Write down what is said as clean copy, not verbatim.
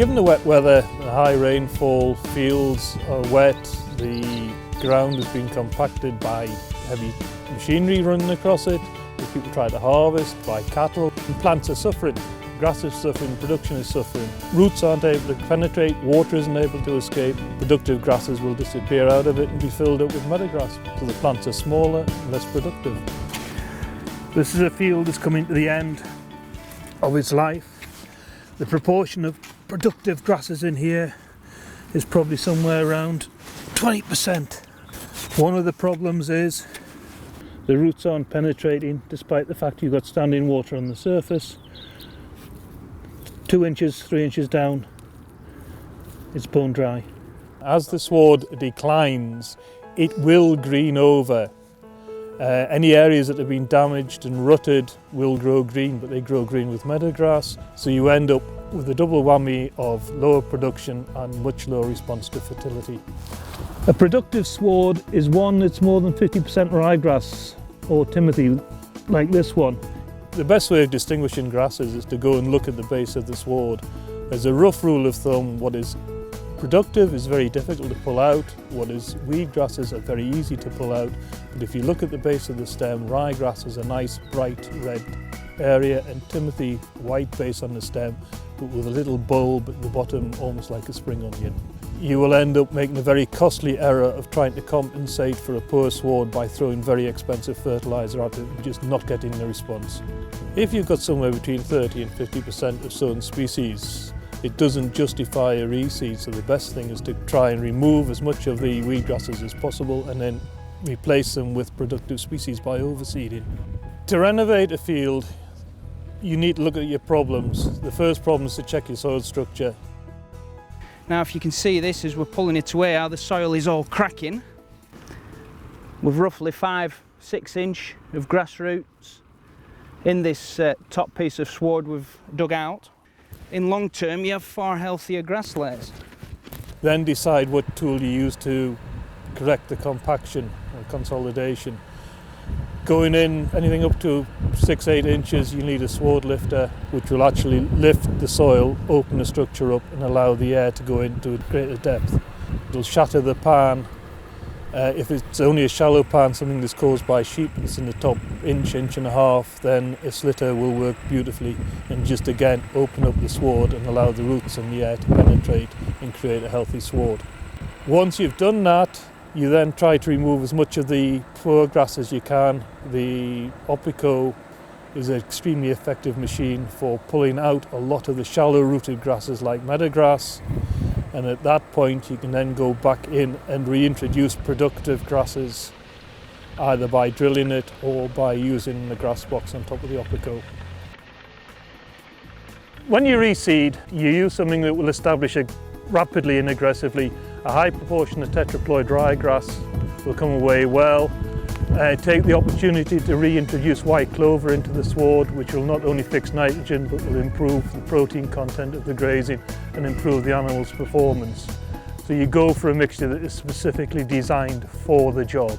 Given the wet weather, the high rainfall, fields are wet, the ground has been compacted by heavy machinery running across it, as people try to harvest, by cattle, and plants are suffering. Grass is suffering, production is suffering. Roots aren't able to penetrate, water isn't able to escape. Productive grasses will disappear out of it and be filled up with meadowgrass. So the plants are smaller and less productive. This is a field that's coming to the end of its life. The proportion of productive grasses in here is probably somewhere around 20%. One of the problems is the roots aren't penetrating despite the fact you've got standing water on the surface. 2 inches, 3 inches down, it's bone dry. As the sward declines, it will green over. Any areas that have been damaged and rutted will grow green, but they grow green with meadowgrass, so you end up with a double whammy of lower production and much lower response to fertility. A productive sward is one that's more than 50% ryegrass or timothy, like this one. The best way of distinguishing grasses is to go and look at the base of the sward. As a rough rule of thumb, what is productive is very difficult to pull out, what is weed grasses are very easy to pull out, but if you look at the base of the stem, ryegrass is a nice bright red area and timothy white base on the stem, but with a little bulb at the bottom, almost like a spring onion. You will end up making a very costly error of trying to compensate for a poor sward by throwing very expensive fertiliser at it and just not getting the response. If you've got somewhere between 30 and 50% of sown species, it doesn't justify a reseed, so the best thing is to try and remove as much of the weed grasses as possible and then replace them with productive species by overseeding. To renovate a field, you need to look at your problems. The first problem is to check your soil structure. Now if you can see this as we're pulling it away, how the soil is all cracking. With roughly 5-6 inch of grass roots in this top piece of sward we've dug out. In long term you have far healthier grass layers. Then decide what tool you use to correct the compaction or consolidation. Going in anything up to 6-8 inches, you need a sward lifter which will actually lift the soil, open the structure up and allow the air to go into a greater depth. It'll shatter the pan. If it's only a shallow pan, something that's caused by sheep, it's in the top inch, inch and a half, then a slitter will work beautifully and just again open up the sward and allow the roots and the air to penetrate and create a healthy sward. Once you've done that, you then try to remove as much of the poor grass as you can. The Opico is an extremely effective machine for pulling out a lot of the shallow rooted grasses like meadowgrass, and at that point you can then go back in and reintroduce productive grasses either by drilling it or by using the grass box on top of the Opico. When you reseed, you use something that will establish rapidly and aggressively. A high proportion of tetraploid ryegrass will come away well. Take the opportunity to reintroduce white clover into the sward, which will not only fix nitrogen but will improve the protein content of the grazing and improve the animal's performance. So you go for a mixture that is specifically designed for the job.